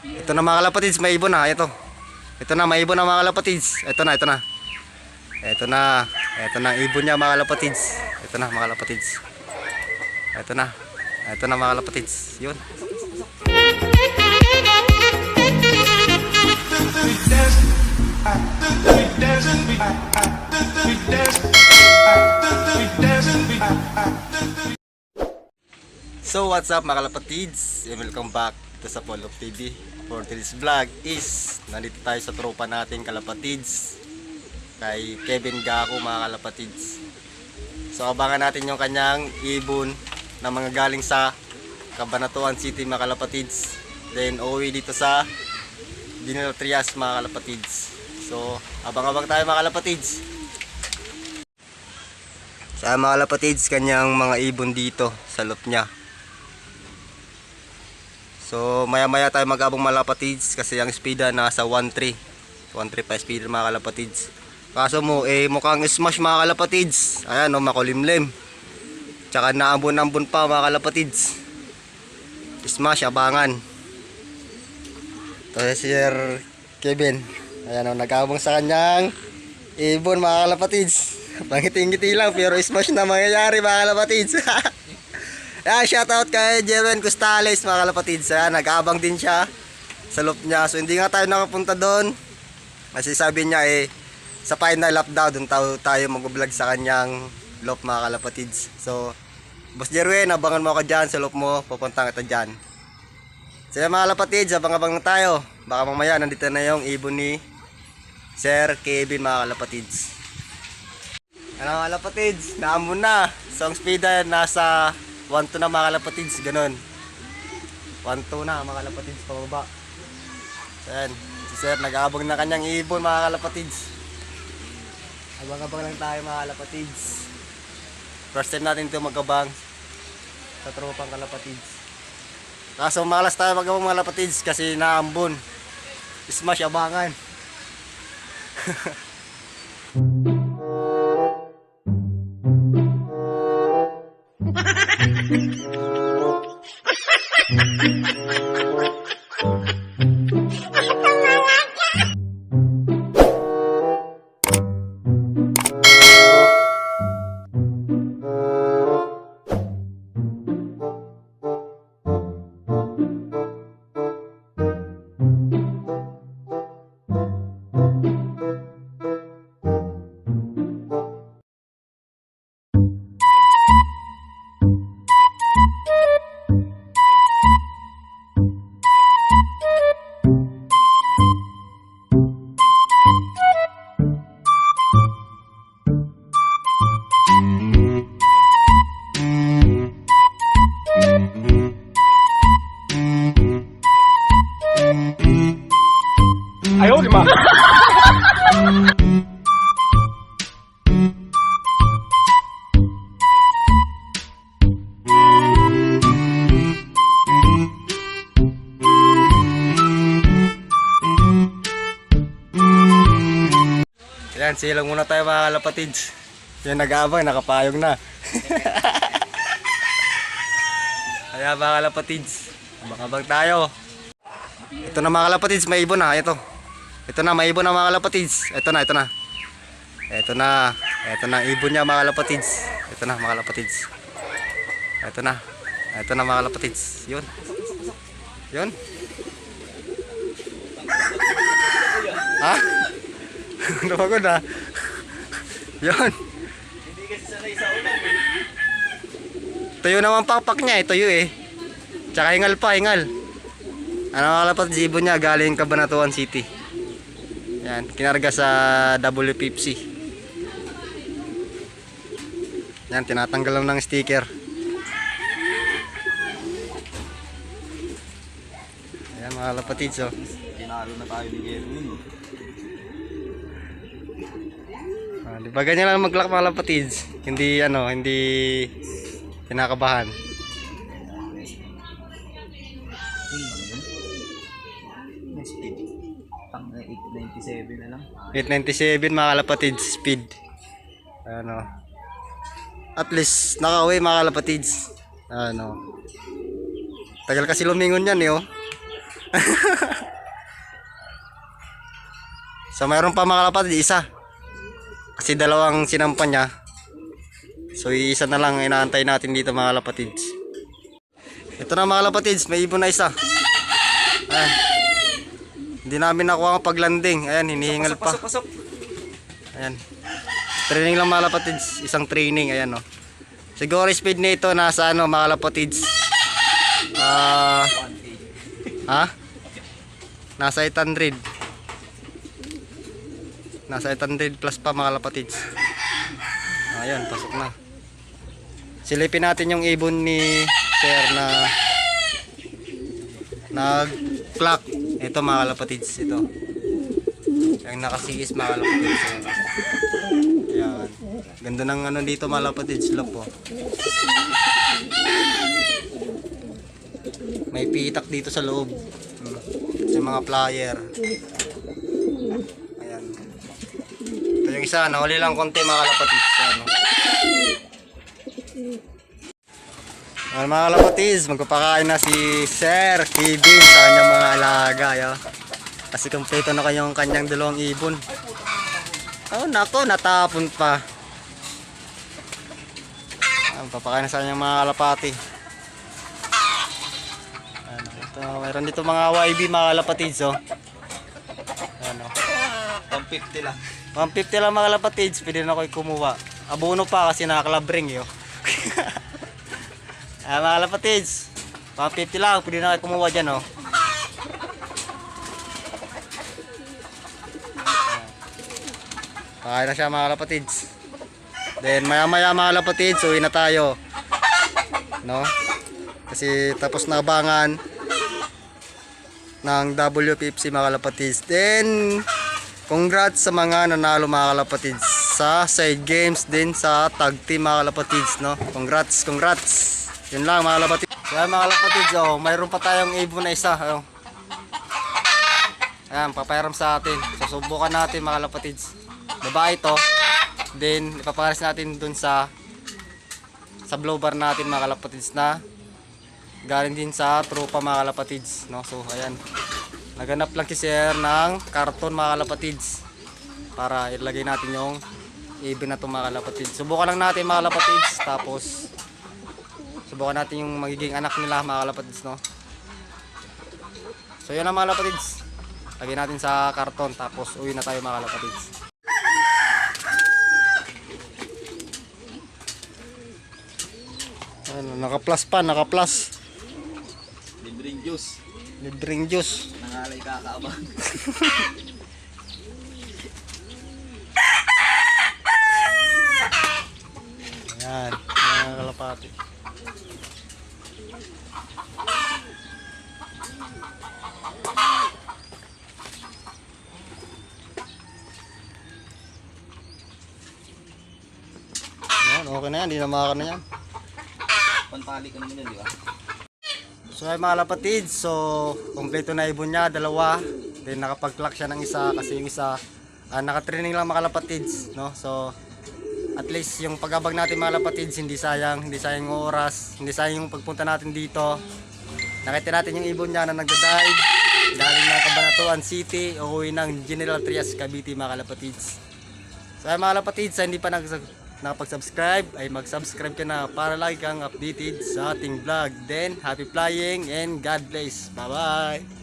Ito na mga kalapatids, may ibon na. Ito na, may ibon na mga kalapatids. Ito na. Ito na ang ibon niya mga kalapatids. Ito na mga kalapatids. Ito na mga kalapatids. Yun. So what's up mga kalapatids, and welcome back to sa Polop TV. For today's vlog is nandito tayo sa tropa natin kalapatids, kay Kevin Gaco mga kalapatids. So abangan natin yung kanyang ibon na mga galing sa Cabanatuan City mga kalapatids, then uuwi dito sa General Trias mga kalapatids. So abang-abang tayo mga kalapatids. Sa mga kalapatids, kanyang mga ibon dito sa loop niya. So maya tayo mag-abong mga kalapatids kasi ang speeda nasa 1.3 pa speed mga kalapatids. Kaso mo mukhang smash mga kalapatids. Ayan makulimlim. Tsaka naambon-ambon pa mga kalapatids. Smash, abangan. Ito si Sir Kevin. Ayan nag-abong sa kanyang ibon mga kalapatids. Pangiti-ngiti lang pero smash na mangyayari mga kalapatids. Yan, shoutout kay Jewen Costales mga kalapatids. Nag-abang din siya sa loop niya. So hindi nga tayo nakapunta doon kasi sabi niya sa final lap daw doon tayo mag-vlog sa kanyang loop mga kalapatids. So Boss Jewen, abangan mo ako dyan sa loop mo, pupunta kita dyan. So mga kalapatids, abang-abang tayo. Baka mamaya nandito na yung ibon ni Sir Kevin mga kalapatids. Ano mga kalapatids, naambon na. So ang speed nasa 1.2 na mga kalapatids, ganun. 1.2 na mga kalapatids, pababa. Ayan, si Sir nag-aabang na kanyang ibon mga kalapatids. Abang-abang lang tayo mga kalapatids. First time natin ito mag-abang sa tropang kalapatids. Kaso malas tayo mag-abang mga kalapatids kasi naambon. Smash, abangan. Ayaw, di ba? Ayan, silang muna tayo mga kalapatids. Yan nag-aabang, nakapayong na. Ayan mga kalapatids, abang-abang tayo. Ito na mga kalapatids, may ibon na. Ito na, may ibon na mga kalapatids. Ito na ang ibon niya mga kalapatids. Ito na mga kalapatids. Ito na mga kalapatids. Yun. Ha? Napagod na. Yun. Hindi kasi sanay sa ulan Tuyo naman pakpak niya, tuyo Tsaka hingal pa. Ano mga kalapatids, ibon niya galing Cabanatuan City. Yan, kinarga sa WPFC. Yan, tinatanggal lang ng sticker. Ayan mga kalapatids Tinalo na tayo ni Gerwin. Di ba ganyan lang mag-lock mga kalapatids? Hindi kinakabahan. Speed. Pang 897 na lang. 897 mga kalapatids speed. At least nakauwi mga kalapatids. Tagal kasi lumingon yan So mayroon pa mga kalapatid, isa. Kasi dalawang sinampan niya. So isa na lang inaantay natin dito mga kalapatids. Ito na mga kalapatids, may ibon na isa. Ayan. Hindi namin nakuha ang paglanding. Ayan, hinihingal pa. Pasok. Ayan. Training lang mga kalapatids, isang training. Ayan, oh. Siguro speed nito nasa ano mga kalapatids. Nasa 800. Nasa 800 plus pa mga kalapatids. Ayan, pasok na. Silipin natin yung ibon ni Sir na nag-clock. Ito mga kalapatids, ito. Yung nakasigis mga kalapatids. Ayan. Ganda ng ano dito mga kalapatids, look po. May pitak dito sa loob. Sa mga flyer. Ayan. Ito yung isa, nahuli lang konti mga kalapatids. Ano. Ayan, mga kalapatids, magpapakain na si Sir Kevin sa kanyang mga alaga. Ayan. Kasi kompleto na kayong kanyang dalawang ibon. Oh nako, natapon pa. Ayan, papakain na sa kanyang mga kalapati. Ayan, ito, mayroon dito mga YB mga kalapatids. Oh. Ayan, oh. 150 lang. 150 lang mga kalapatids, pwede na kayo kumuha. Abono pa kasi nakakalabring yun. Ayan mga kalapatids, 150 lang, pwede na kayo kumuha dyan. Oh. Pakain na siya mga kalapatids. Then maya maya mga kalapatids, uwi na tayo. No? Kasi tapos na abangan ng WPFC mga kalapatids. Then congrats sa mga nanalo mga kalapatids sa side games din sa tag team mga kalapatids, no? Congrats. Yun lang mga kalapatids. Kaya mga kalapatids, oh, mayroon pa tayong ibon na isa. Oh. Ayan, papairam sa atin. Susubukan natin mga kalapatids. Babae ito. Then ipapares natin dun sa blow bar natin mga kalapatids na galing din sa tropa mga kalapatids, no? So ayan, naganap lang si Sir ng karton mga kalapatids para ilagay natin yung ibon na ito mga kalapatids. Subukan lang natin mga kalapatids, tapos subukan natin yung magiging anak nila mga kalapatids, no? So yun na mga kalapatids, lagay natin sa karton tapos uwi na tayo mga kalapatids. Ano, naka-plus pa, naka-plus. Libreng juice. Nangalay kakaabang. Ayan, mga kalapati. Ayan, okay na yan, hindi na makakan na yan. Pantali ka naman yan, di ba? So ay mga kalapatids, so kompleto na ibon niya, dalawa. Then nakapag-clock siya ng isa kasi yung isa naka-training lang mga kalapatids, no? So at least yung pag-abag natin mga kalapatids, hindi sayang yung oras, hindi sayang yung pagpunta natin dito. Nakita natin yung ibon niya na nagda-dive galing ng Cabanatuan City, uuwi ng General Trias, Cavite mga kalapatids. So ay mga kalapatids, hindi pa nakapag-subscribe ay mag-subscribe ka na para lagi kang updated sa ating vlog. Then happy flying and God bless. Bye bye.